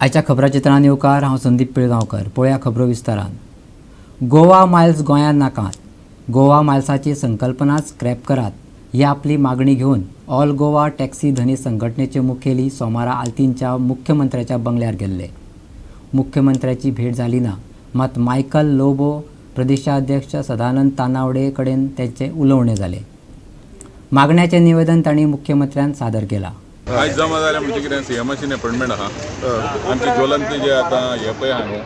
आजच्या खबराचित्रांत येवकार हांव संदीप पिळगांवकर. पळया खबरो विस्तारान. गोवा मायल्स गोंयांत नाकात. गोवा मायल्साची संकल्पनाच स्क्रॅप करात ही आपली मागणी घेवन ऑल गोवा टॅक्सी धनी संघटनेचे मुखेली सोमारा आल्तीनच्या मुख्यमंत्र्याच्या बंगल्यार गेल्ले. मुख्यमंत्र्याची भेट जाली ना, मात मायकल लोबो प्रदेशाध्यक्ष सदानंद तानावडे कडेन त्यांचे उलोवणे जाले. मागण्याचे निवेदन तांणी मुख्यमंत्र्यांक सादर केला. आज जमा जाल्यार म्हणजे कितें सीएमाची अपॉइंटमेंट आहा. आमचे ज्वलंत जे आतां हे पळय आहा न्हू,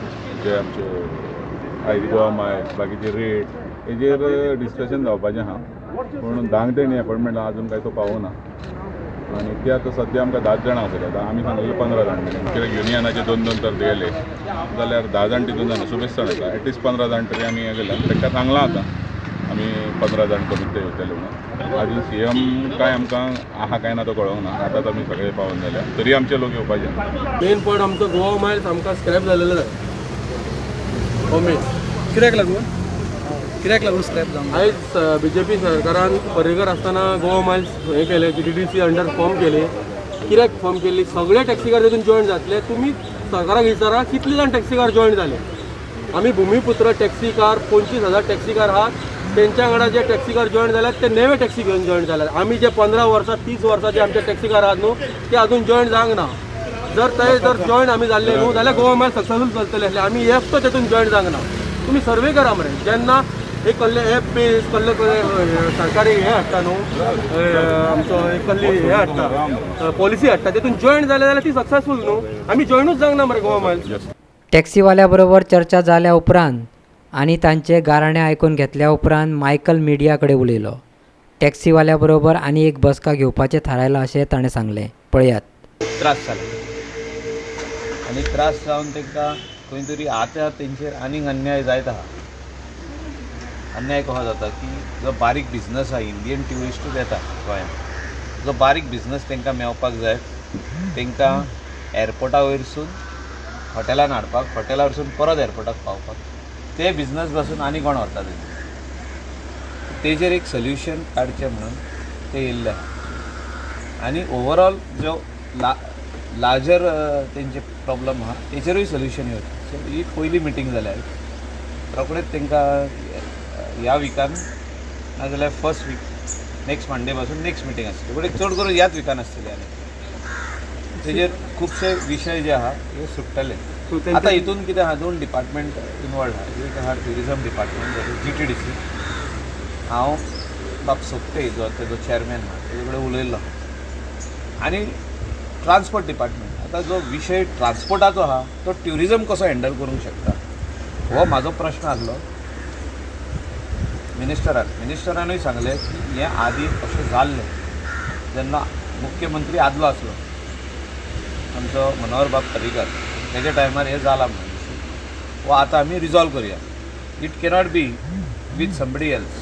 जे आमचे आयज गोवा मायल्स बाकीचे रेट हेजेर डिस्कशन जावपाचें आहा. पूण धांक तेणी अपॉइंटमेंट अजून काय तो पावना आनी ते आतां सद्या आमकां 10 जाणां आसले. आतां आमी सांगलेले 15 जाण म्हणून, कित्याक युनियनाचे 2-2 तर गेले जाल्यार 10 जाण तितून जाणा सुबेज येता. एटलिस्ट 15 जाण तरी आमी हे केला. ताका सांगलां आतां आमी 15 जाण कमीत ते येतले म्हणून. आजून सीएम काय आमकां आहा काय ना तो कळोंक ना. आतांच आमी सगळे पावून जाल्यार तरी आमचे लोक येवपाचे. मेन पॉयंट आमचो गोवा मायल्स आमकां स्क्रॅप जालेलो जाय. हो मेन कित्याक लागून स्क्रॅप जावन आयज बीजेपी सरकारान पर्रेकर आसतना गोवा मायल्स हें केलें, GTDC अंडर फॉर्म केले. कित्याक फॉर्म केली? सगळे टॅक्सीकार तितून जॉयन जातले. तुमी सरकाराक विचारा कितले जाण टॅक्सीकार जॉयन जाले. आमी भुमिपुत्र टॅक्सीकार 25,000 टॅक्सीकार आहात. त्यांच्या वांगडा जे टॅक्सीकार जॉयन जाल्यात ते नवे टॅक्सी घेवन जॉयन जाल्यात. आमी जे 15 वर्सां 30 वर्सां जे आमचे टॅक्सीकार आहात न्हू ते अजून जॉयन जावंक ना. जर जॉयन आमी जाल्ले न्हू जाल्यार गोवा मायल्स सक्सेसफूल चलतले आसले. आमी एकटो तेतून जॉयन जावंक ना. तुमी सर्वे करा मरे. जेन्ना एक कसले सरकारी हे हाडटा न्हू, आमचो एक कसली हे हाडटा पॉलिसी हाडटा, तेतून जॉयन जाले जाल्यार ती सक्सेसफूल न्हू. आमी जॉयनूच जावंक ना मरे गोवा मायल्स. टॅक्सीवाल्या बरोबर चर्चा जाल्या उपरांत आनी तांचे गाराणे आयकून घेतल्या उपरांत मायकल मिडिया कडेन उलयलो. टॅक्सीवाल्या बरोबर आनी एक बसका घेवपाचें थारायलां अशें ताणें सांगलें. पळयात. त्रास जाले आनी त्रास जावन तांकां खंय तरी आतां तेंचेर आनीक अन्याय जायत आहा. अन्याय कसो जाता की जो बारीक बिझनस आहा, इंडियन ट्युरिस्टूच येता गोंयांत, जो बारीक बिझनस तांकां मेळपाक जाय, तांकां एअरपोर्टा वयरसून हॉटेलान हाडपाक, हॉटेला वयरसून परत एअरपोर्टाक पावपाक, ते बिझनस पासून आनी कोण व्हरता तेजेर एक सोल्युशन काडचें म्हणून ते येयल्ले आहा. आनी ओवरऑल जो लार्जर तेंचे प्रॉब्लम आहा तेचेरूय सोल्युशन येवचें. सो ही पयली मिटींग जाल्या. रोखडेच तांकां ह्या विकान नाजाल्यार फर्स्ट वीक नेक्स्ट मंडे पासून नेक्स्ट मिटींग आसतली. बट चड करून ह्याच विकान आसतली आनी तेजेर खुबशे विशय जे आहा हे सुट्टले. आतां हितून कितें आहा, 2 डिपार्टमेंट इनवॉल्ड आहा. एक आहा ट्युरिजम डिपार्टमेंट GTDC. हांव बाब सोपटे जो तेजो चॅरमॅन आहा तेजे कडेन उलयल्लो. आनी ट्रान्सपोर्ट डिपार्टमेंट, आतां जो विशय ट्रान्सपोर्टाचो आहा तो ट्युरिजम कसो हँडल करूंक शकता हो म्हाजो प्रश्न आसलो मिनिस्टरानूय सांगलें की हें आदीं अशें जाल्लें जेन्ना मुख्यमंत्री आदलो आसलो आमचो मनोहर बाब पर्रीकर, तेज्या टायमार हें जालां म्हणून. वो आतां आमी रिजॉल्व करया. It cannot B with somebody else.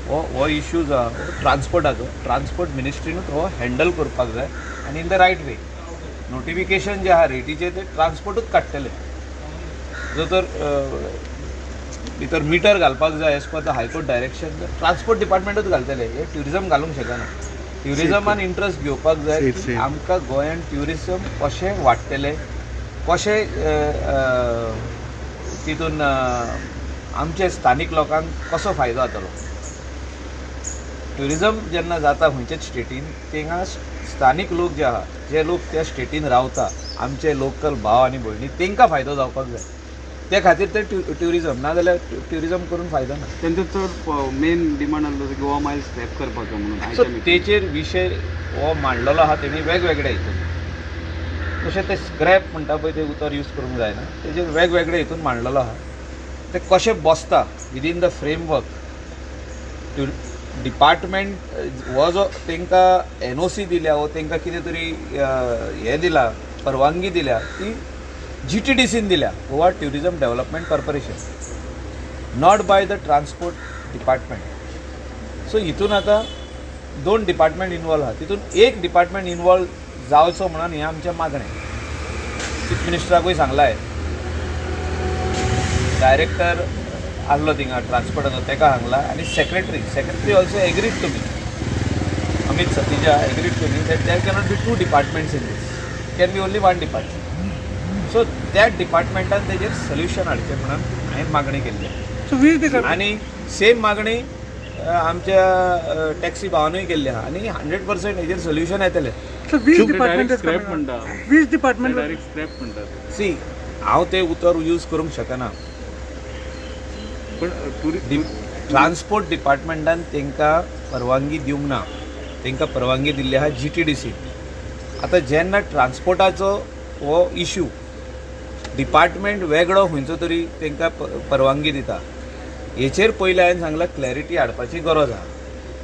हो इश्यू जो आहा ट्रान्सपोर्टाचो, ट्रान्सपोर्ट मिनिस्ट्रीनूच हो हँडल करपाक जाय आनी in the right way. Notification जे आहा रेटीचे ते ट्रान्सपोर्टूच काडटले. जो तर भितर मिटर घालपाक जाय as per the high court direction transport डिपार्टमेंटूच घालतले. हे ट्युरिजम घालूंक शकना. ट्युरिजमान इंट्रस्ट घेवपाक जाय की आमकां गोंयांत ट्युरिजम कशें वाडटलें, कशें तितून आमचे स्थानीक लोकांक कसो फायदो जातलो. ट्युरिजम जेन्ना जाता खंयच्याच स्टेटीन थिंगा स्थानीक लोक जे आहा, जे लोक त्या स्टेटीन रावता, आमचे लोकल भाव आनी भयणी, तांकां फायदो जावपाक जाय. त्या खातीर ते ट्युरिजम ना जाल्यार ट्युरिजम करून फायदो ना. तेंचो चड मेन डिमांड आसलो गोवा मायल्स स्क्रॅप करपाचो म्हणून. सो तेचेर विशय हो मांडलेलो आहा तेणी वेगवेगळ्या हितून. तशें ते स्क्रॅप म्हणटा पळय ते उतर यूज करूंक जायना, तेजेर वेगवेगळे हितून मांडलेलो आहा. ते कशें बसता विदीन द फ्रेमवर्क. डिपार्टमेंट हो जो तांकां NOC दिल्या वो तांकां कितें तरी हें दिला, परवानगी दिल्या, ती GTDCन दिल्या, Goa tourism development corporation, not by the transport department. So हितून आतां 2 डिपार्टमेंट इनवॉल्व आहा. तितून एक डिपार्टमेंट इनवॉल्व जावचो म्हणून हें आमचें मागणें. चीफ मिनिस्टराकूय सांगलां. डायरेक्टर आसलो थिंगा ट्रान्सपोर्टाचो ताका सांगला आनी secretary also agreed to me. Amit Satija agreed to me that there cannot be 2 departments in this. Can be only 1 department. So त्या डिपार्टमेंटान तेजेर सोल्युशन हाडचें म्हणून हांवें मागणी केल्ली सो वीज डिपार्टमेंट आनी सेम मागणी आमच्या टॅक्सी भावानूय केल्ली आहा आनी 100% हेजेर सोल्युशन येतलें. सो वीज डायरेक्ट डिपार्टमेंट स्क्रॅप म्हणटा वीज डिपार्टमेंट डायरेक्ट स्क्रॅप म्हणटात सी हांव तें उतर यूज करूंक शकना. पण ट्रान्सपोर्ट डिपार्टमेंटान तांकां परवानगी दिवंक ना. तांकां परवानगी दिल्ली आहा GTDC. आतां जेन्ना ट्रान्सपोर्टाचो हो इश्यू डिपार्टमेंट वेगळो खंयचो तरी तांकां परवानगी दिता हेचेर पयलीं हांवें सांगलां क्लॅरिटी हाडपाची गरज आहा.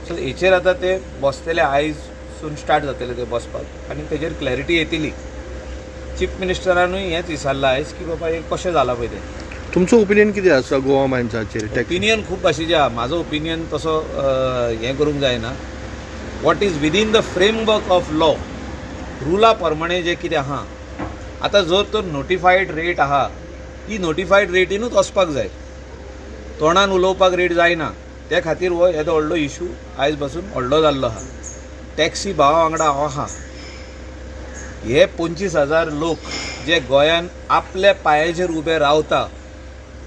सो हेचेर आतां ते बसतले आयजसून स्टार्ट जातले ते बसपाक आनी तेचेर क्लॅरिटी येतली. चीफ मिनिस्टरानूय हेंच विचारलां आयज की बाबा हे कशें जालां पळय तें. तुमचो ओपिनियन कितें आसा गोवा मायन्साचेर? ओपिनियन खूब भाशेचे आहा. म्हाजो ओपिनियन तसो हें करूंक जायना. What is within the framework of law रुला प्रमाणे जें कितें आहा आतां जर तर नोटिफायड रेट आहा ती नोटिफायड रेटीनूच वचपाक जाय. तोंडान उलोवपाक रेट जायना. त्या खातीर हो येदो व्हडलो इशू आयज पासून व्हडलो जाल्लो आहा. टॅक्सी भावा वांगडा हांव आहा. हे 25,000 लोक जे गोंयान आपल्या पांयाचेर उबे रावता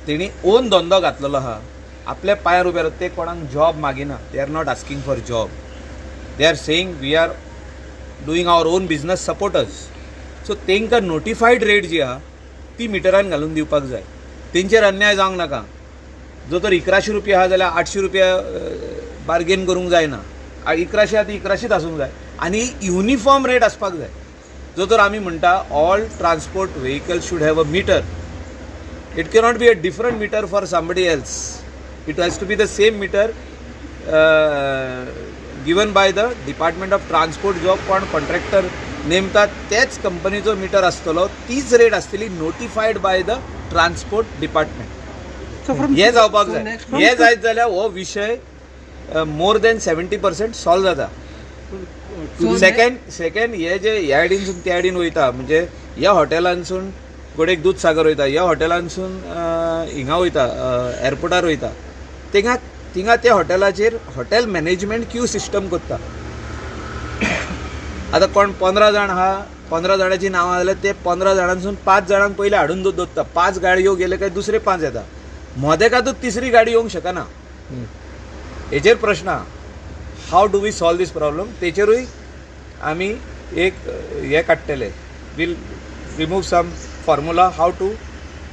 तेणी ओन धंदो घातलेलो आहा. आपल्या पांयार उबे रावता. ते कोणाक जॉब मागिना. They are not asking for job. They are saying we are doing our own business supporters. So तांकां नोटिफायड रेट जी आहा ती मिटरान घालून दिवपाक जाय. तेंचेर अन्याय जावंक नाका. जो तर 1100 रुपया आहा जाल्यार 800 रुपया बार्गेन करूंक जायना. 1100 आहा ती 1100च आसूंक जाय आनी युनिफॉर्म रेट आसपाक जाय. जो तर आमी म्हणटा all transport vehicles should have a meter. It cannot be a different meter for somebody else. It has to be the same meter given by the department of transport. जो कोण contractor नेमतात तेच कंपनीचो मीटर आसतलो. तीच rate आसतली नोटिफायड by the transport department. हे जावपाक जाय. हे जायत जाल्यार हो विशय मोर दॅन 70% सॉल्व जाता. सेकंड हे जे ह्या आयडीनसून त्या आयडीन वयता म्हणजे ह्या हॉटेलांसून गोडेक दूदसागर वयता, ह्या हॉटेलांसून हिंगा वयता एअरपोर्टार वयता. थिंगा त्या हॉटेलाचेर हॉटेल मॅनेजमेंट क्यू सिस्टम करता. आतां कोण 15 जाण आहा 15 जाणांची नांवां जाल्यार ते 15 जाणांसून 5 जाणांक पयलीं हाडून दवरता. 5 गाडयो गेले काय दुसरे 5 येता. मोदेकातूच तिसरी गाडी येवंक शकना. हेचेर प्रश्न आहा. How do we solve this problem. तेचेरूय आमी एक हे काडटले. Will remove some formula how to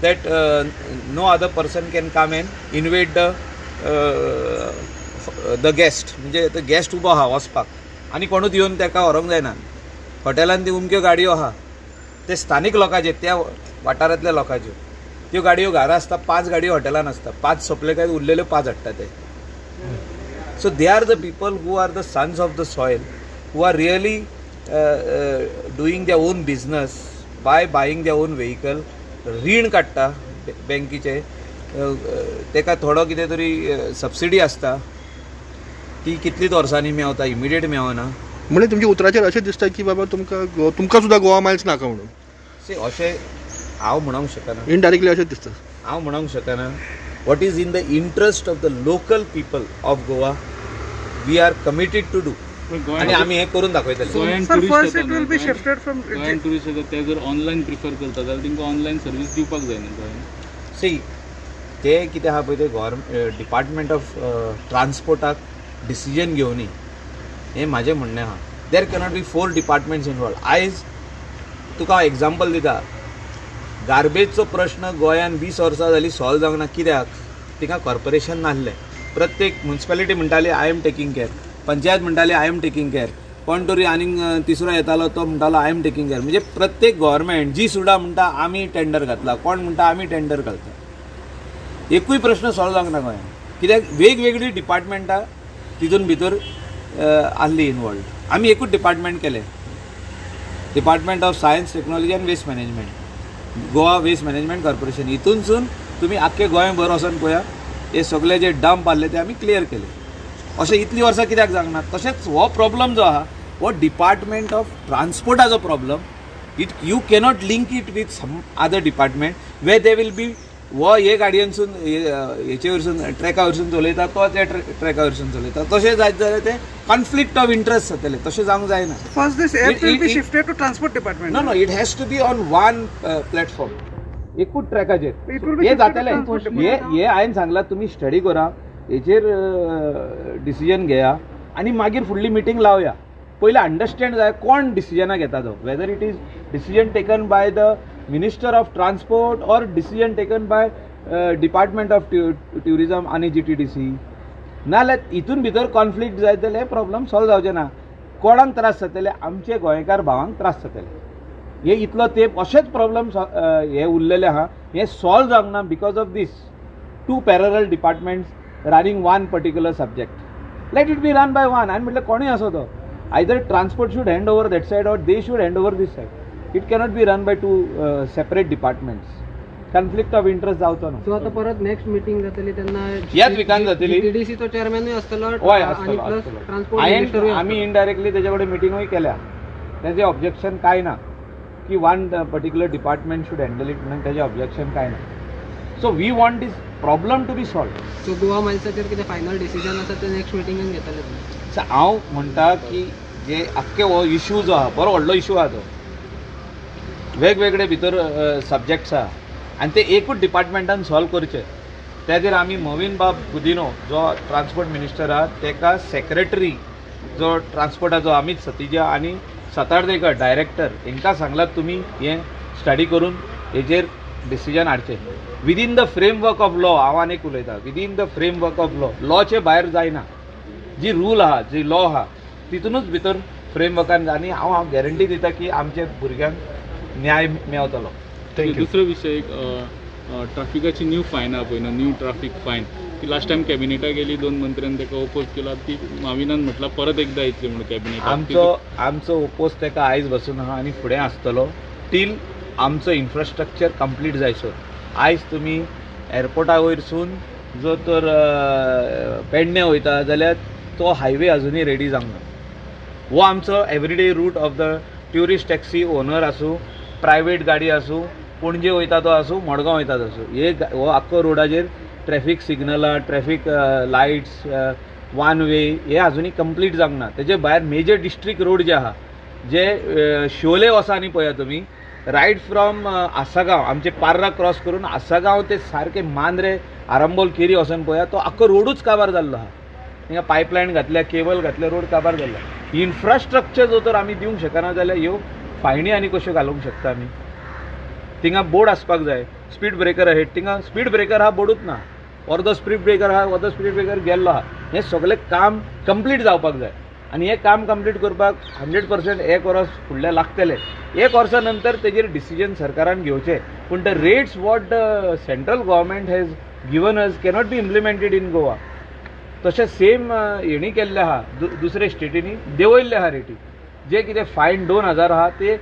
that no other person can come and invite the guest. म्हणजे तो गेस्ट उबो आहा वचपाक आनी कोणूच येवन ताका व्हरोंक जायना. हॉटेलांत ती उमक्यो गाडयो आहा ते स्थानीक लोकांचे त्या वाठारांतल्या लोकांच्यो. त्यो गाडयो घरा आसता. 5 गाडयो हॉटेलान आसता. 5 सोंपले काय उरलेल्यो 5 हाडटा ते. So they are the people who are the sons of the soil who are really doing their own business by buying their own vehicle. रीण काडटा बँकीचे. ताका थोडो कितें तरी सबसिडी आसता. ती कितलीच वर्सांनी मेवता. इमिडिएट मेवना. म्हणजे तुमच्या उतराचेर अशें दिसता की बाबा तुमकां सुद्दां गोवा मायल्स नाका म्हणून. अशें हांव म्हणूंक शकना. इनडायरेक्टली अशेंच दिसता. हांव म्हणूंक शकना. What is in the interest of the local people of Goa we are committed to do. आनी आमी हें करून दाखयतले. गोंयान Sir, टुरिस्ट first येता it will be न्हू, shifted from गोंयान टुरिस्ट येता ते जर ऑनलायन प्रिफर करता जाल्यार तांकां ऑनलायन सर्वीस दिवपाक जाय न्हू गोंयान. सी ते कितें आहा पळय ते गव्हर्मेंट डिपार्टमेंट ऑफ ट्रान्सपोर्टाक डिसिजन घेवनी हें म्हाजें म्हणणें आहा. देर कॅनॉट बी 4 डिपार्टमेंट्स इनवॉल्व. आयज तुका हांव एग्जाम्पल दिता. गार्बेजचो प्रश्न गोंयान 20 वर्सां जालीं सॉल्व जावंक ना. कित्याक? तिका कॉर्पोरेशन नासलें. प्रत्येक म्युन्सिपालिटी म्हणटाली I am taking care. Panchayat म्हणटाली आय एम टेकिंग केअर. कोण तरी आनीक तिसरो येतालो तो म्हणटालो आय एम टेकिंग केअर. म्हणजे प्रत्येक गव्हर्मेंट जी सुद्दां म्हणटा आमी टेंडर घातला. कोण म्हणटा आमी टेंडर घालता. एकूय प्रश्न सॉल्व जावंक ना गोंयान. कित्याक वेगवेगळी डिपार्टमेंटां तितून भितर आसली इनवॉल्ड. आमी एकूच डिपार्टमेंट केलें. डिपार्टमेंट ऑफ सायन्स टेक्नॉलॉजी आनी waste management. Goa waste management corporation. हितूनसून तुमी आख्खे गोंय भर वचून पळया हे सगळे जे डंप आसले ते आमी क्लियर केले. अशें इतलीं वर्सां कित्याक जावंक ना. तशेंच हो प्रॉब्लम जो आहा हो डिपार्टमेंट ऑफ ट्रान्सपोर्टाचो problem. You cannot link it with some other department way they will be वो हे गाडयेनसून हेचे वरसून ट्रॅका वरसून चलयता तो त्या ट्रॅका वरसून चलयता तशें जायत जाल्यार ते कॉन्फ्लिक्ट ऑफ इंट्रस्ट जातले तशें जावंक जायना. First, this app will be shifted to transport department. No it has to be on one platform, एकूच ट्रॅकाचेर It will be हे shifted to जातले. transport हे हे हांवें सांगलां तुमी स्टडी करा, हेचेर डिसिजन घेया आनी मागीर फुडली मिटींग लावया. पयलीं अंडरस्टँड जाय कोण डिसिजनां घेता तो, whether it is decision taken by the minister of transport or decision taken by department of tourism आनी GTDC. नाजाल्यार हितून भितर कॉन्फ्लिक्ट जायत जाल्यार प्रॉब्लम सॉल्व जावचे ना. कोणाक त्रास जातले, आमचे गोंयकार भावांक त्रास जातले. हे इतलो तेंप अशेच प्रॉब्लम हे उरलेले आहा, हे सॉल्व जावंक ना because of this two parallel departments running one particular subject. Let it be run by one. आनी म्हटल्यार कोणूय असो तो, either transport should hand over that side or they should hand over this side. It cannot be run by two separate departments. Conflict of interest जावचो ना. So आता परत next meeting जातली तेन्ना ह्याच विकान जातली. GTDC तो चेअरमॅनूय आसतलो हय आणि आसतलो प्लस आसतलो. ट्रान्सपोर्ट मिनिस्टरूय आमी इनडायरेक्टली तेजे कडेन मिटिंगूय केल्या. तेजें ऑब्जेक्शन काय ना की one particular department should handle it म्हणून तेजें ऑब्जेक्शन काय ना. So we want this problem to be solved. So Goa मायल्साचेर कितें फायनल डिसिजन आसा ते नेक्स्ट मिटिंगान घेतले तुमी. सो हांव म्हणटा की जे आख्खे हो इशू जो आहा बरो व्हडलो इशू आहा तो, वेगवेगळे भितर सब्जेक्ट्स आहा आनी ते एकूच डिपार्टमेंटान सॉल्व करचे. तेजेर आमी मोविन बाब गुदिनो जो ट्रान्सपोर्ट मिनिस्टर आहा तेका सेक्रेटरी जो ट्रान्सपोर्टाचो अमित सतिजा आनी सतार्डेकर डायरेक्टर हांकां सांगलां तुमी हें स्टडी करून हेजेर डिसिजन हाडचें within the framework of law. हांव आनीक उलयतां, within the framework of law. लॉचे भायर जायना. जी रूल आहा, जी लॉ आहा तितूनच भितर फ्रेमवर्कान. आनी हांव गॅरंटी दिता की आमच्या भुरग्यांक न्याय मेळतलो. दुसरो विषय एक ट्राफिकाची न्यू फायन आहा पळय न्हू, न्यू ट्राफीक फायन ती लास्ट टायम कॅबिनेटाक गेली, 2 मंत्र्यांनी ताका ओपोज केला. ती माविनान म्हटला परत एकदा येतली म्हणून कॅबिनेट. आमचो ओपोज ताका आयज बसून आहा आनी फुडें आसतलो टील आमचो इन्फ्रास्ट्रक्चर कंप्लीट जायसर. आयज तुमी एअरपोर्टा वयरसून जो तर पेडणे वयता जाल्यार तो हायवे अजुनूय रेडी जावंक ना. हो आमचो everyday route of the tourist taxi owner आसूं, प्रायवेट गाडी आसूं, पणजे वयता तो आसूं, मडगांव वयता तो आसूं, हो आख्खो रोडाचेर ट्रॅफीक सिग्नलां, ट्रॅफीक लायट्स, वन वे हे अजुनूय कंप्लीट जावंक ना. तेजे भायर मेजर डिस्ट्रिक्ट रोड जे आहा, जे शोले वसा न्ही पळया तुमी, रायट फ्रॉम आसागांव आमचे पार्रा क्रॉस करून आसागांव ते सारके मांद्रे आरंबोल केरी वचून पळया तो आख्खो रोडूच काबार जाल्लो आहा. थिंगा पायपलायन घातल्या, केबल घातल्या, रोड काबार जाल्लो. इन्फ्रास्ट्रक्चर जो तर आमी दिवंक शकना जाल्यार ह्यो फायनी आनी कश्यो घालूंक शकता आमी. थिंगा बोर्ड आसपाक जाय, स्पीड ब्रेकर आहा, थिंगा स्पीड ब्रेकर आहा बोर्डूच ना. अर्दो स्पीड ब्रेकर आहा, अर्दो स्पीड ब्रेकर गेल्लो आहा. हें सगळें काम कंप्लीट जावपाक जाय आनी हें काम कंप्लीट करपाक 100% 1 वर्स फुडलें लागतलें. 1 वर्सा नंतर तेजेर डिसिजन सरकारान घेवचें. पूण the rates what the central government has given us cannot be implemented in Goa. तशें सेम हेणी केल्लें आहा दुसरे स्टेटींनी देंवयल्ले आहा रेटी. जे कितें फायन 2000 आहा ते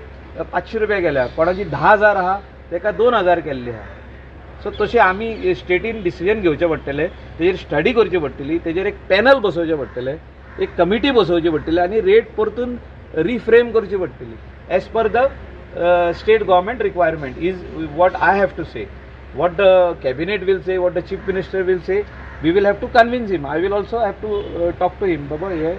500 रुपया केल्या, कोणाची 10,000 आहा ताका 2000 केल्ली आहा. सो तशें आमी स्टेटीन डिसिजन घेवचें पडटलें, तेजेर स्टडी करची पडटली, तेजेर एक पॅनल बसोवचें पडटलें, एक कमिटी बसोवची पडटली आनी रेट परतून रिफ्रेम करची पडटली as per the state government requirement is what I have to say. What the cabinet will say, what the chief minister will say, we will have to convince him. I will also have to talk to him. बाबा हे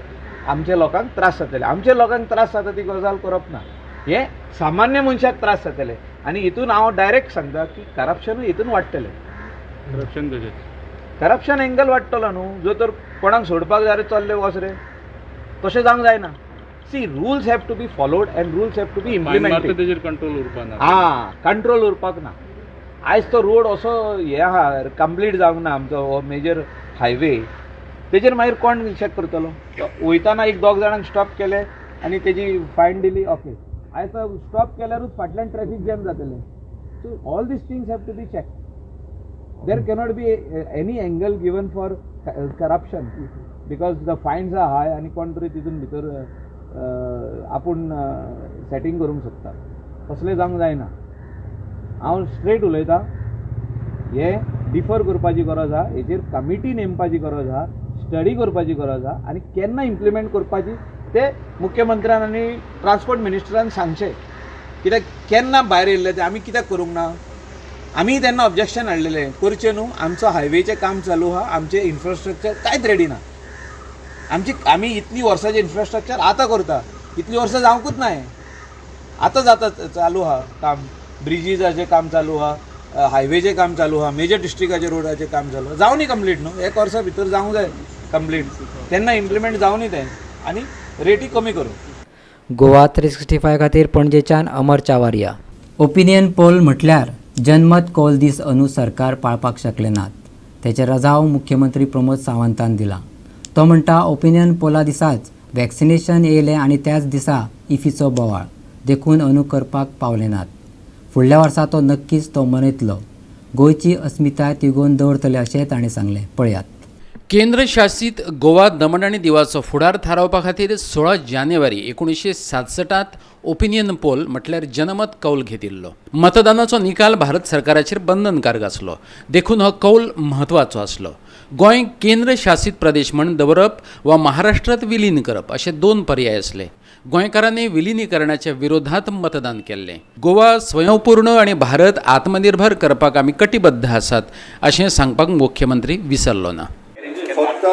आमच्या लोकांक त्रास जातले, आमच्या लोकांक त्रास जाता ती गजाल करप ना. हे सामान्य मनशाक त्रास जातले आनी हितून हांव डायरेक्ट सांगता की करप्शनूय हितून वाडटलें. करप्शन कशें करप्शन एंगल वाडटलो न्हू. जो तर कोणाक सोडपाक जाय चल्ले वच रे, तशें जावंक जायना. See rules have to be followed and rules have to be implemented. तेजेर कंट्रोल उरपाना. कंट्रोल उरपाक ना. आयज तो रोड असो हे आहा कंप्लीट जावंक ना आमचो हो मेजर हायवे. तेजेर मागीर कोण चॅक करतलो. वयताना 1-2 जाणांक स्टॉप केले आनी तेजी फायन दिली, ओके. आयज तो स्टॉप केल्यारूच फाटल्यान ट्रॅफीक जॅम जातलें. So all this things have to be check. There cannot be any angle given for corruption because the fines are high आनी कोण तरी तितून भितर आपूण सेटींग करूंक सोदता. तसलें जावंक जायना. हांव स्ट्रेट उलयतां, हे डिफर करपाची गरज आहा, हेजेर कमिटी नेमपाची गरज आहा, स्टडी करपाची गरज आहा आनी केन्ना इम्प्लिमेंट करपाची ते मुख्यमंत्र्यान आनी ट्रान्सपोर्ट मिनिस्टरान सांगचें. कित्याक केन्ना भायर येयल्ले ते आमी कित्याक करूंक ना. आम्ही त्यांना ऑब्जेक्शन हाडलेले करचे न्हू, आमचं हायवेचें काम चालू आहा, आमचे इन्फ्रास्ट्रक्चर कांयच रेडी ना. आम्ही इतली वर्साचें इन्फ्रास्ट्रक्चर आतां करता, इतली वर्सां जावंकूच नाय, आतां जाता चालू आहा काम. ब्रिजीसाचें काम चालू आहा, हायवेचें काम चालू आहा, मेजर डिस्ट्रिक्टाचे रोडाचें काम चालू आहा. जावनी कंप्लीट न्हू, 1 वर्सा भितर जावंक जाय कंप्लीट. तेन्ना इम्प्लिमेंट जावनी तें आनी रेटी कमी करूं. गोवा 365 खातीर पणजेच्यान अमर चावारिया. ओपिनियन पोल म्हटल्यार जनमत कौल दीस अंदू सरकार पाळपाक शकले नात. तेचे रजाव मुख्यमंत्री प्रमोद सावंतान दिला. तो म्हणटा ओपिनियन पोला दिसाच वॅक्सिनेशन येयलें आनी त्याच दिसा इफीचो बोवाळ देखून अंदू करपाक पावले नात. फुडल्या वर्सा तो नक्कीच तो मनयतलो. गोंयची अस्मिताय तिगोवन दवरतले अशें ताणें सांगलें. पळयात. केंद्र शासीत गोवा दमण आनी दिवाचो फुडार थारावपा खातीर 16 जानेवारी 1967 ओपिनियन पोल म्हटल्यार जनमत कौल घेतिल्लो. मतदानाचो निकाल भारत सरकाराचेर बंधनकारक आसलो, देखून हो कौल म्हत्वाचो आसलो. गोंय केंद्र शासीत प्रदेश म्हण दवरप वा महाराष्ट्रांत विलीन करप अशे 2 पर्याय आसले. गोंयकारांनी विलिनीकरणाच्या विरोधात मतदान केल्लें. गोवा स्वयंपूर्ण आनी भारत आत्मनिर्भर करपाक आमी कटिबद्ध आसात अशें सांगपाक मुख्यमंत्री विसरलो ना. फक्त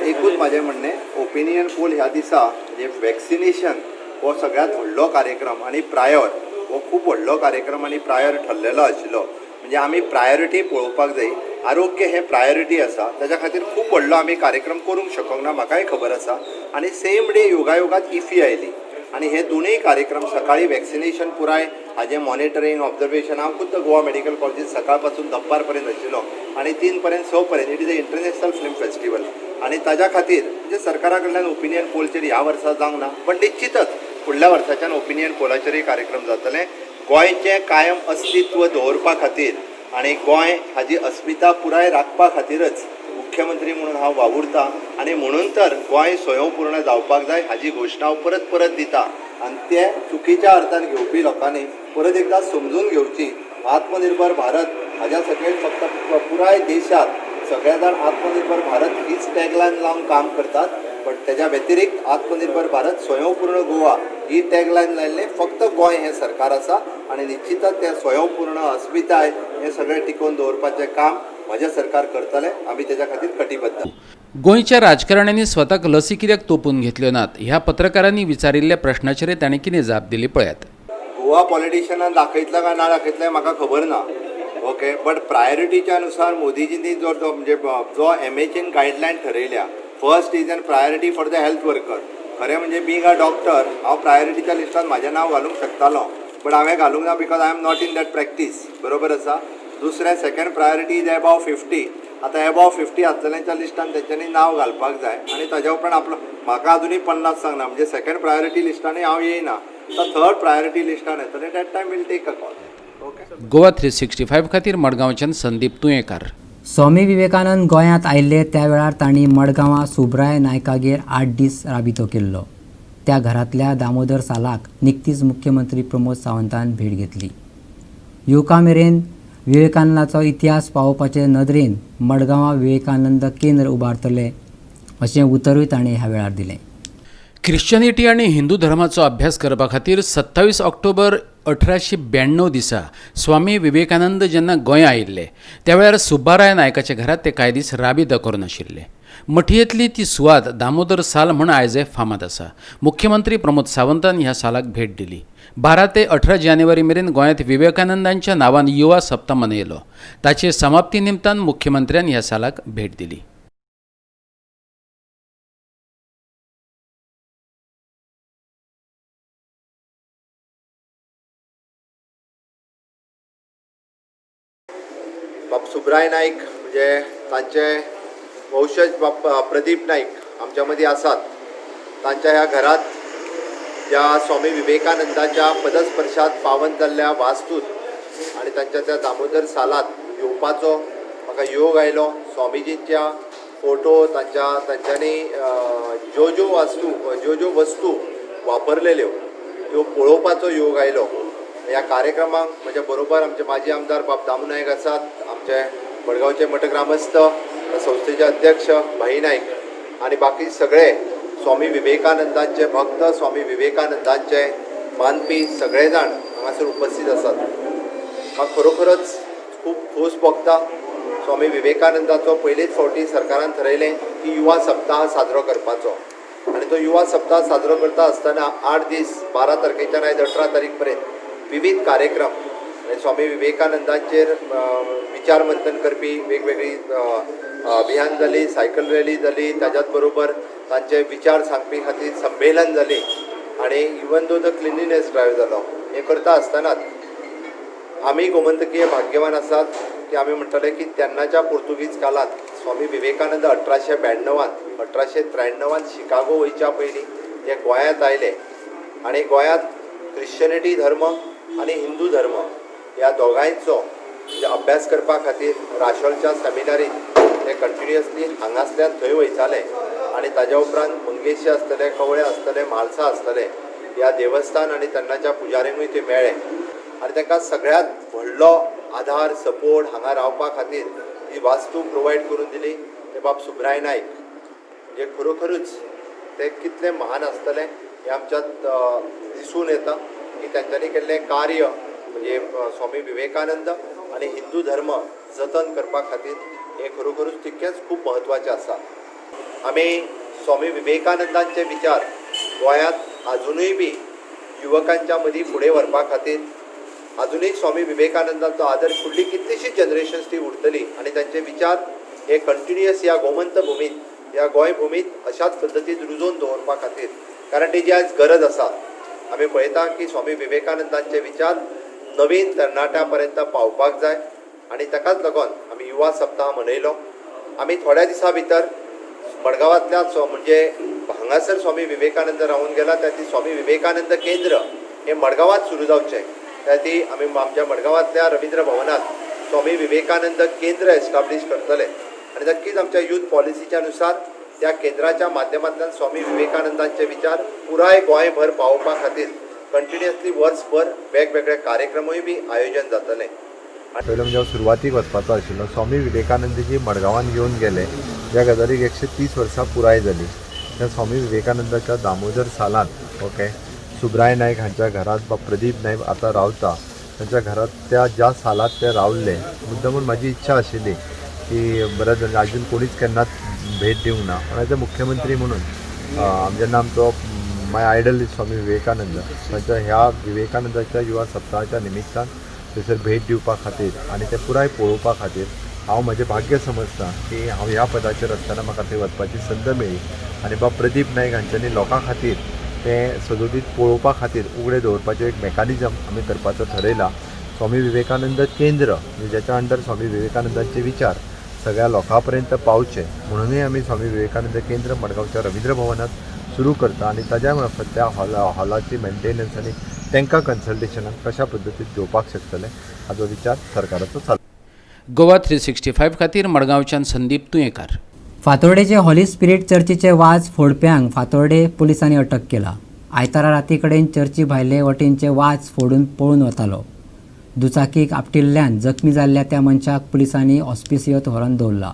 एकूच माझे म्हणणे, ओपिनियन पोल ह्या दिसा म्हणजे वॅक्सिनेशन हो सगळ्यात व्हडलो कार्यक्रम आणि प्रायर हो खूप व्हडलो कार्यक्रम आणि प्रायर ठरलेलो आशिल्लो. म्हणजे आमी प्रायोरिटी पळोवपाक जाय. आरोग्य हे प्रायोरिटी आसा, त्याच्या खातीर खूप व्हडलो आमी कार्यक्रम करूंक शकूंक ना, म्हाकाय खबर आसा. आणि सेम डे योगायोगात इफी आयली आणि हे दोनूय कार्यक्रम सकाळी वॅक्सिनेशन पुराय हाजें मॉनिटरींग ऑब्जर्वेशन हांव खुद्द गोवा मेडिकल कॉलेजीत सकाळपासून दनपार पर्यंत आशिल्लो आणि 3 पर्यंत 6 पर्यंत. It is a international film festival आणि ताज्या खातीर म्हणजे सरकारा कडल्यान ओपिनियन पोलचेर ह्या वर्सा जावंक ना, पण निश्चितच फुडल्या वर्साच्यान ओपिनियन पोलाचेरय कार्यक्रम जातले. गोंयचें कायम अस्तित्व दवरपा खातीर आणि गोंय हाजी अस्मिता पुराय राखपा खातीरच मुख्यमंत्री म्हणून हांव वावुरता आणि म्हणून तर गोंय स्वयंपूर्ण जावपाक जाय हाजी घोशणा हांव परत परत दिता. आणि ते चुकीच्या अर्थान घेवपी लोकांनी परत एकदा समजून घेवची. आत्मनिर्भर भारत हाज्या सकयल फक्त पुराय देशात सगळे जाण आत्मनिर्भर भारत हीच टॅगलायन लावन काम करतात, पण त्याच्या व्यतिरिक्त आत्मनिर्भर भारत स्वयंपूर्ण गोवा ही टॅगलायन लायल्ले फक्त गोंय हे सरकार आसा आणि निश्चितच ते स्वयंपूर्ण अस्मिताय हे सगळे टिकोवन दवरपाचें काम म्हजें सरकार करतलें. आमी तेच्या खातीर कटिबद्ध. गोंयच्या राजकारण्यांनी स्वताक लसी कित्याक तोपून घेतल्यो नात ह्या पत्रकारांनी विचारिल्ल्या प्रश्नाचेर ताणें कितें जाप दिली पळयात. गोवा पॉलिटिशियनान दाखयतले काय ना दाखयतले म्हाका खबर ना, ओके, बट प्रायोरिटीच्या अनुसार मोदीजींनी जो म्हणजे जो एमएचीन गायडलायन ठरयल्या, first is an priority for the health worker. खरें म्हणजे बींग अ डॉक्टर हांव प्रायोरिटीच्या लिस्टान म्हाजें नांव घालूंक शकतालो, बट हांवें घालूंक ना because I am not in that practice. बरोबर आसा. दुसरें सेकंड प्रायोरिटी इज अबाव 50. आतां अबाव 50 आसलेल्यांच्या लिस्टान तेंच्यांनी नांव घालपाक जाय आणि ताज्या उपरांत आपलो म्हाका अजुनूय 50 सांगना, म्हणजे सेकंड प्रायोरिटी लिस्टानूय हांव येयना. थर्ड प्रायोरिटी लिस्टान येतलें that time will take a call. Okay. Goa 365 खातीर मडगांवच्यान संदीप तुयेंकार. स्वामी विवेकानंद गोंयांत आयिल्ले त्या वेळार तांणी मडगांवां सुब्राय नायकागेर 8 दीस राबितो केल्लो. त्या घरांतल्या दामोदर सालाक निकतीच मुख्यमंत्री प्रमोद सावंतान भेट घेतली. युवकां मेरेन विवेकानंदाचो इतिहास पावोवपाचे नदरेन मडगांवां विवेकानंद केंद्र उबारतले अशें उतरूय ताणें ह्या वेळार दिलें. ख्रिश्चनिटी आनी हिंदू धर्माचो अभ्यास करपा खातीर 27 ऑक्टोबर 1892 दिसा स्वामी विवेकानंद जेन्ना गोंया आयिल्ले त्या वेळार सुब्बाराय नायकाच्या घरात ते कांय दीस राबितो करून आशिल्ले. मठयेंतली ती सुवात दामोदर साल म्हूण आयज फामाद आसा. मुख्यमंत्री प्रमोद सावंतान ह्या सालाक भेट दिली. 12 ते 18 जानेवारी मेरेन गोंयांत विवेकानंदांच्या नांवान युवा सप्ताह मनयलो. ताचे समाप्ती निमतान मुख्यमंत्र्यान ह्या सालाक भेट दिली. बाब सुब्राय नाईक म्हणजे तांचे वंशज बाब प्रदीप नाईक आमच्या मदीं आसात. तांच्या ह्या घरात ज्या स्वामी विवेकानंदाच्या पदस्पर्शात पावन जाल्ल्या वास्तूत आणि तांच्या त्या दामोदर सालात येवपाचो म्हाका योग आयलो. स्वामीजींच्या फोटो तांच्यांनी ज्यो ज्यो वस्तू वापरलेल्यो त्यो पळोवपाचो योग आयलो. ह्या कार्यक्रमाक म्हज्या बरोबर आमचे माजी आमदार बाब दामू नायक आसात, आमचे मडगांवचे मठ ग्रामस्थ, संस्थेचे अध्यक्ष भाई नाईक आणि बाकी सगळे स्वामी विवेकानंदांचे भक्त, स्वामी विवेकानंदांचे मानपी सगळे जाण हांगासर उपस्थित आसात. म्हाका खरोखरच खूब खोस भोगता. स्वामी विवेकानंदाचो पयलींच फावटी सरकारान थारायलें की युवा सप्ताह साजरो करपाचो आनी तो युवा सप्ताह साजरो करता आसतना 8 दीस 12 तारखेच्यान आयज 18 तारीख पर्यंत विविध कार्यक्रम आनी स्वामी विवेकानंदाचेर विचार मंथन करपी वेगवेगळी अभियान जाली, सायकल रॅली जाली, ताच्याच बरोबर तांचे विचार सांगपी खातीर संमेलन जाली आनी even though the cleanliness drive जालो. हें करता आसतनाच आमी गोमंतकीय भाग्यवान आसात की आमी म्हणटले की तेन्नाच्या पोर्तुगीज काळात स्वामी विवेकानंद 1893 शिकागो वयच्या पयलीं हे गोंयांत आयले आनी गोंयांत क्रिश्चनिटी धर्म आनी हिंदू धर्म ह्या दोगांयचो अभ्यास करपा खातीर राशोलच्या सेमिनारींत ते कंटिन्युअसली हांगासल्यान थंय वयताले आनी ताज्या उपरांत मंगेशी आसतले, कवळे आसतले, म्हालसा आसतले ह्या देवस्थान आनी तेन्नाच्या पुजाऱ्यांकूय ते मेळ्ळे आनी तांकां सगळ्यांत व्हडलो आधार सपोर्ट हांगा रावपा खातीर ही वास्तू प्रोवायड करून दिली ते बाब सुब्राय नायक. म्हणजे खरोखरूच ते कितले महान आसतले हें आमच्यात दिसून येता की तांच्यांनी केल्लें कार्य म्हणजे स्वामी विवेकानंद आनी हिंदू धर्म जतन करपा खातीर हें खरोखरूच तितकेंच खूब म्हत्वाचें आसा. आमी स्वामी विवेकानंदांचे विचार गोंयांत अजुनूय बी युवकांच्या मदीं फुडें व्हरपा खातीर अजुनूय स्वामी विवेकानंदांचो आदर फुडली कितलीशीच जनरेशन्स ती उरतली आनी तांचे विचार हे कंटिन्युअस ह्या गोमंत भुमीत ह्या गोंय भुमीत अशाच पद्दतीन रुजोवन दवरपा खातीर कारण तेजी आयज गरज आसा. आमी पळयता की स्वामी विवेकानंदांचे विचार नवीन तरणाट्या पर्यंत पावपाक जाय आनी ताकाच लागून आमी युवा सप्ताह मनयलो. आमी थोड्या दिसां भितर मडगांवांतल्या म्हणजे हांगासर स्वामी विवेकानंद रावून गेला त्या ती स्वामी विवेकानंद केंद्र हे मडगांवांत सुरू जावचें त्या ती आमी आमच्या मडगांवांतल्या रवींद्र भवनात स्वामी विवेकानंद केंद्र एस्टाब्लीश करतले आनी नक्कीच आमच्या यूथ पॉलिसीच्या नुसार त्या केंद्राच्या माध्यमांतल्यान स्वामी विवेकानंदांचे विचार पुराय गोंयभर पावोवपा खातीर कंटिन्युअसली वर्सभर वेगवेगळे कार्यक्रमूय बी आयोजन जातले. पयलो म्हणजे हांव सुरवातीक वचपाचो आशिल्लो. स्वामी विवेकानंदजी मडगांवांत घेवन गेले ह्या गजालीक 130 वर्सां पुराय जाली. त्या स्वामी विवेकानंदाच्या दामोदर सालांत ओके सुब्राय नायक हांच्या घरांत वा प्रदीप नायक आतां रावता तांच्या घरांत त्या ज्या सालांत ते रावले मुद्दमून म्हाजी इच्छा आशिल्ली की बरेच जाण अजून कोणीच केन्नाच भेट दिवंक ना पण एज अ मुख्यमंत्री म्हणून जेन्ना आमचो माय आयडल स्वामी विवेकानंद तांच्या ह्या विवेकानंदाच्या युवा सप्ताहाच्या निमित्तान थंयसर भेट दिवपा खातीर आनी तें पुराय पळोवपा खातीर हांव म्हजें भाग्य समजता की हांव ह्या पदाचेर आसतना म्हाका थंय वचपाची संद मेळ्ळी आनी बाब प्रदीप नायक हांच्यांनी लोकां खातीर तें सदोदीत पळोवपा खातीर उगडें दवरपाचें एक मेकानिजम आमी करपाचो थारायला. स्वामी विवेकानंद केंद्र जेच्या अंडर स्वामी विवेकानंदांचे विचार सगळ्या लोकां पर्यंत पावचे म्हणूनय आमी स्वामी विवेकानंद केंद्र मडगांवच्या रवींद्र भवनात सुरू करता आनी ताज्या मार्फत त्या हॉलाची मेंटेनन्स आनी तांकां कन्सल्टेशनाक कशा पद्दतीन घेवपाक शकतले हाचो विचार सरकाराचो चालू. गोवा 365 खातीर मडगांवच्यान संदीप तुयेंकार. फातोर्डेचे हॉली स्पिरीट चर्चीचे वाज फोडप्यांक फातोर्डे पुलिसांनी अटक केला. आयतारा राती कडेन चर्ची भायले वटेनचे वाज फोडून पळून वतालो. दुचाकीक आपटिल्ल्यान जखमी जाल्ल्या त्या मनशाक पुलिसांनी ऑस्पिसियोत व्हरून दवरला.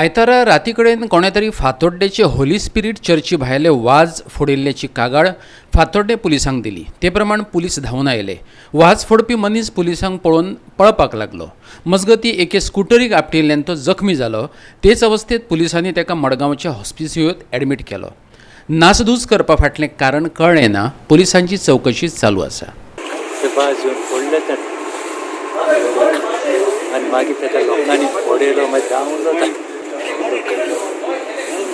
आयतारा राती कडेन कोणे तरी फातोड्डेचे होली स्पिरीट चर्ची भायले वाज फोडिल्ल्याची कागाळ फातोड्डे पुलिसांक दिली. ते प्रमाण पुलीस धांवन आयले. वाज फोडपी मनीस पुलिसांक पळोवन पळपाक लागलो. मजगती एके स्कुटरीक आपटिल्ल्यान तो जखमी जालो. तेच अवस्थेत पुलिसांनी ताका मडगांवच्या हॉस्पिसियोत एडमीट केलो. नासधूस करपा फाटलें कारण कळ्ळें ना. पुलिसांची चवकशी चालू आसा. आनी मागीर ताका लोकांनी फोडयलो मागीर धांवून जाता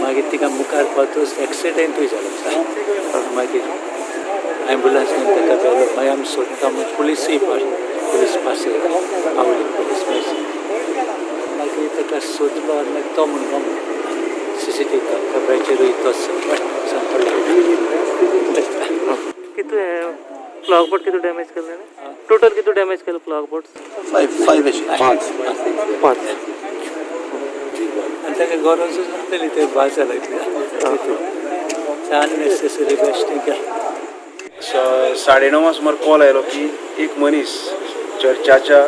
मागीर तिका मुखार पावतूच एक्सिडेंटूय जालो. मागीर एम्बुलन्सीन ताका व्हेलो. मागीर आमी सोदता पुलीस पासयलो आवली पुलीस मागीर ताका सोदलो आनी मागीर तो म्हणलो CCTV कॅमेराचेरूय तोच सांगलो. कितू फ्लॉग बोर्ड कितू डॅमेज केले टोटल कितू डॅमेज केलं फ्लॉग बोर्ड 5 आनी ताका गरजूच नासली ते बाजार अननेसेसरी बेस्टिंग केलें. 9:30 सुमार कॉल आयलो की एक मनीस चर्चाच्या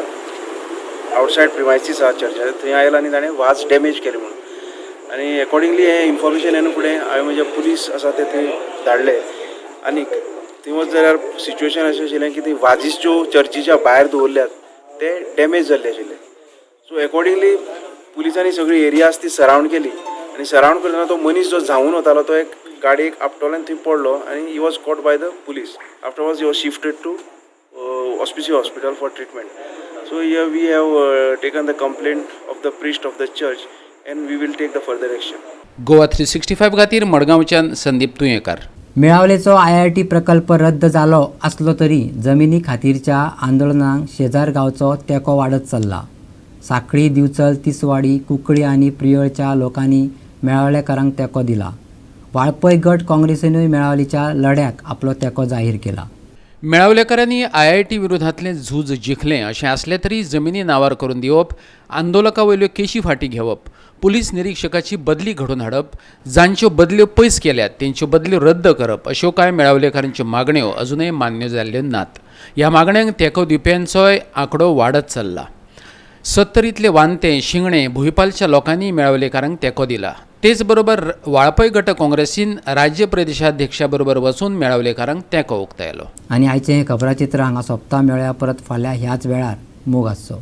आउटसायड प्रिमायसीस आहा चर्चाच्या थंय आयला आनी ताणें वाज डॅमेज केले म्हणून आनी अकॉर्डिंगली हें इन्फॉर्मेशन येना फुडें हांवें म्हजे पुलीस आसा ते थंय धाडले. आनीक थंय वच जाल्यार सिच्युएशन अशें आशिल्लें की थंय वाजीस ज्यो चर्चीच्या भायर दवरल्यात ते डॅमेज जाल्ले आशिल्ले. सो अकॉर्डिंगली पुलिसांनी सगळी एरियाज ती सरावंड केली आनी सरावंड करतना तो मनीस जो धांवून वतालो तो एक गाडयेक आपटोल्यान थंय पडलो आनी he was caught by the police. Afterwards he was shifted to Hospicio hospital for treatment. So here we have taken the complaint of the priest of the church and we will take the further action. Goa 365 खातीर मडगांवच्यान Sandeep Tuenkar. मेळावलेचो IIT प्रकल्प रद्द जालो असलो तरी जमिनी खातीरच्या आंदोलनांक शेजार गांवचो तेंको वाडत चल्ला. साखळी, दिवचल, तिसवाडी, कुंकळी आनी प्रियळच्या लोकांनी मेळावलेकारांक तेंको दिला. वाळपय गट काँग्रेसीनूय मेळावलीच्या लढ्याक आपलो तेंको जाहीर केला. मेळावलेकारांनी IIT विरोधातलें झूज जिखलें अशें आसलें तरी जमिनी नावार करून दिवप, आंदोलका वयल्यो केशी फाटीं घेवप, पुलीस निरीक्षकाची बदली घडोवन हाडप, जांच्यो बदल्यो पयस केल्यात तेंच्यो बदल्यो रद्द करप अश्यो कांय मेळावलेकारांच्यो मागण्यो अजूनय मान्य जाल्ल्यो नात. ह्या मागण्यांक तेंको दिवप्यांचोय आंकडो वाडत चल्ला. 70 वांते, शिंगणे, भुईपालच्या लोकांनी मेळावलेकारांक तेंको दिला. तेच बरोबर वाळपय गट काँग्रेसीन राज्य प्रदेशाध्यक्षा बरोबर वचून मेळावलेकारांक तेंको उक्तायलो. आनी आयचें हें खबराचित्र हांगा सोंपता. मेळुया परत फाल्यां ह्याच वेळार मोग आसचो.